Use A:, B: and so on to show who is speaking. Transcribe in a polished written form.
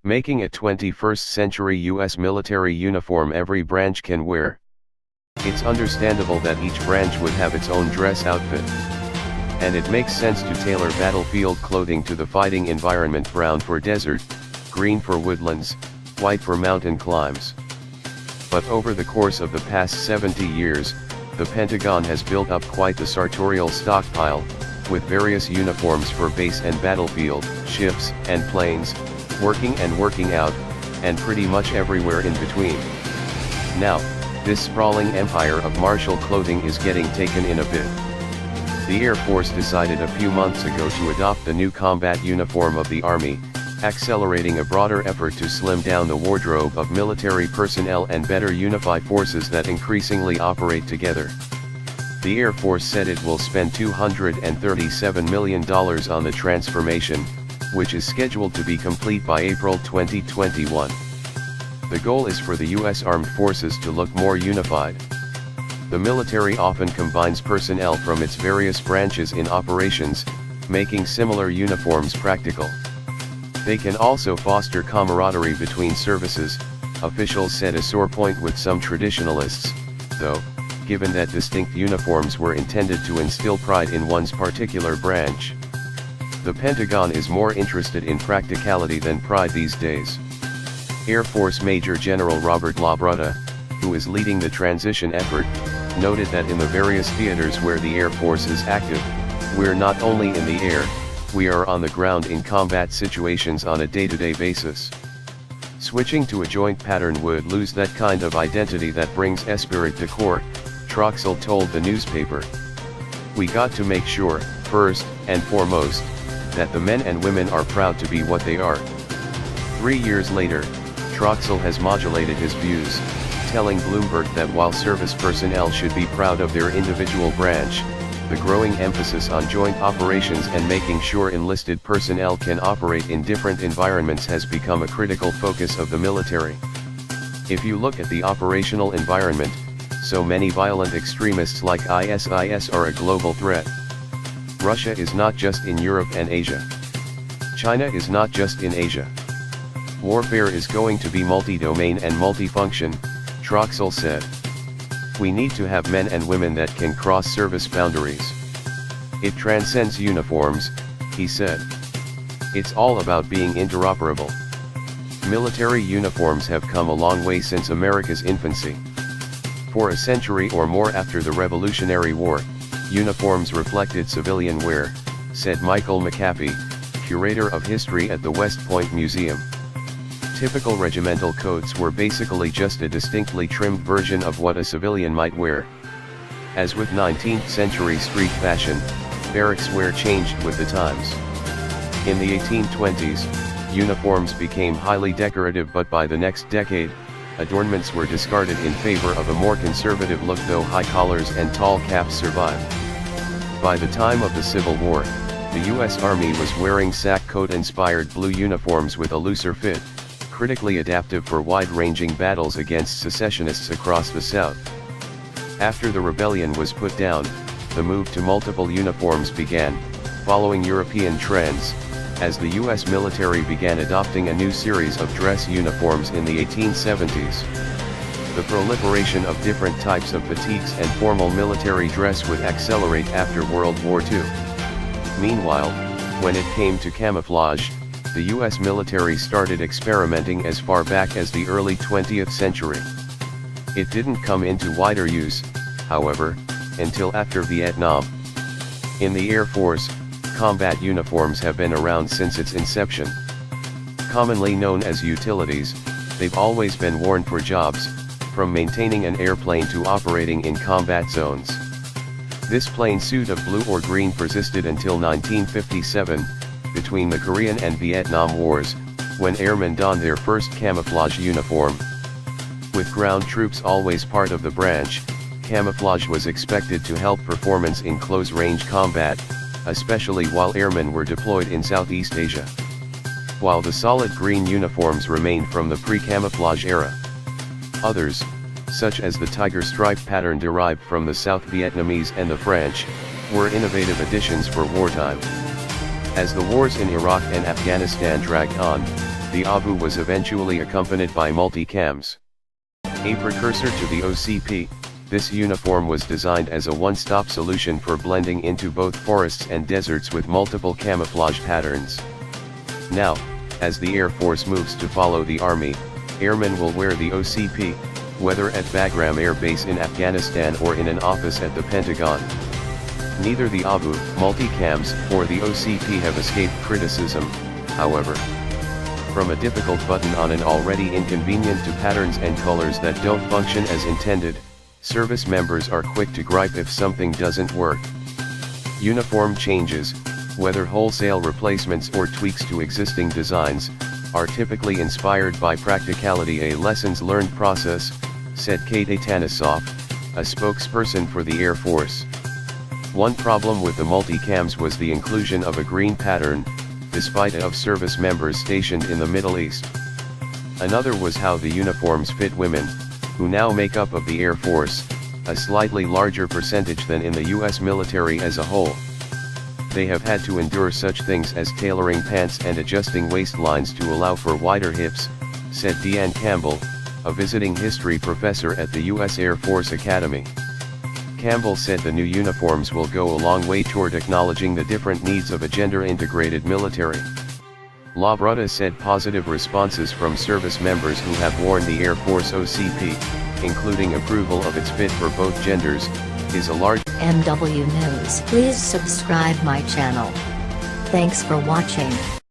A: making a 21st century U.S. military uniform every branch can wear. It's understandable that each branch would have its own dress outfit. And it makes sense to tailor battlefield clothing to the fighting environment: brown for desert, green for woodlands, white for mountain climes. But over the course of the past 70 years, the Pentagon has built up quite the sartorial stockpile, with various uniforms for base and battlefield, ships and planes, working and working out, and pretty much everywhere in between. Now, this sprawling empire of martial clothing is getting taken in a bit. The Air Force decided a few months ago to adopt the new combat uniform of the Army, accelerating a broader effort to slim down the wardrobe of military personnel and better unify forces that increasingly operate together. The Air Force said it will spend $237 million on the transformation, which is scheduled to be complete by April 2021. The goal is for the U.S. Armed Forces to look more unified. The military often combines personnel from its various branches in operations, making similar uniforms practical. They can also foster camaraderie between services, officials said. A sore point with some traditionalists, though, given that distinct uniforms were intended to instill pride in one's particular branch. The Pentagon is more interested in practicality than pride these days. Air Force Major General Robert LaBrutta, who is leading the transition effort, noted that in the various theaters where the Air Force is active, we're not only in the air, we are on the ground in combat situations on a day-to-day basis. Switching to a joint pattern would lose that kind of identity that brings esprit de corps, Troxel told the newspaper. We got to make sure, first and foremost, that the men and women are proud to be what they are. 3 years later, Troxel has modulated his views, telling Bloomberg that while service personnel should be proud of their individual branch, the growing emphasis on joint operations and making sure enlisted personnel can operate in different environments has become a critical focus of the military. If you look at the operational environment, so many violent extremists like ISIS are a global threat. Russia is not just in Europe and Asia. China is not just in Asia. Warfare is going to be multi-domain and multifunction, Troxel said. We need to have men and women that can cross service boundaries. It transcends uniforms, he said. It's all about being interoperable. Military uniforms have come a long way since America's infancy. For a century or more after the Revolutionary War, uniforms reflected civilian wear, said Michael McAfee, curator of history at the West Point Museum. Typical regimental coats were basically just a distinctly trimmed version of what a civilian might wear. As with 19th century street fashion, barracks wear changed with the times. In the 1820s, uniforms became highly decorative, but by the next decade, adornments were discarded in favor of a more conservative look, though high collars and tall caps survived. By the time of the Civil War, the U.S. Army was wearing sack coat-inspired blue uniforms with a looser fit, critically adaptive for wide-ranging battles against secessionists across the South. After the rebellion was put down, the move to multiple uniforms began, following European trends, as the U.S. military began adopting a new series of dress uniforms in the 1870s. The proliferation of different types of fatigues and formal military dress would accelerate after World War II. Meanwhile, when it came to camouflage, the U.S. military started experimenting as far back as the early 20th century. It didn't come into wider use, however, until after Vietnam. In the Air Force, combat uniforms have been around since its inception. Commonly known as utilities, they've always been worn for jobs, from maintaining an airplane to operating in combat zones. This plain suit of blue or green persisted until 1957, between the Korean and Vietnam Wars, when airmen donned their first camouflage uniform. With ground troops always part of the branch, camouflage was expected to help performance in close-range combat, especially while airmen were deployed in Southeast Asia. While the solid green uniforms remained from the pre-camouflage era. Others, such as the tiger stripe pattern derived from the South Vietnamese and the French, were innovative additions for wartime. As the wars in Iraq and Afghanistan dragged on, The ABU was eventually accompanied by multicams. A precursor to the OCP, this uniform was designed as a one-stop solution for blending into both forests and deserts with multiple camouflage patterns. Now, as the Air Force moves to follow the Army, airmen will wear the OCP, whether at Bagram Air Base in Afghanistan or in an office at the Pentagon. Neither the ABU, multicams, or the OCP have escaped criticism, however. From a difficult button on an already inconvenient to patterns and colors that don't function as intended, service members are quick to gripe if something doesn't work. Uniform changes, whether wholesale replacements or tweaks to existing designs, are typically inspired by practicality, a lessons learned process, said Kate Tanasoff, a spokesperson for the Air Force. One problem with the multicams was the inclusion of a green pattern, despite of service members stationed in the Middle East. Another was how the uniforms fit women, who now make up of the Air Force, a slightly larger percentage than in the U.S. military as a whole. They have had to endure such things as tailoring pants and adjusting waistlines to allow for wider hips, said Deanne Campbell, a visiting history professor at the U.S. Air Force Academy. Campbell said the new uniforms will go a long way toward acknowledging the different needs of a gender-integrated military. Labrutta said positive responses from service members who have worn the Air Force OCP, including approval of its fit for both genders, is a large
B: MW News. Please subscribe my channel. Thanks for watching.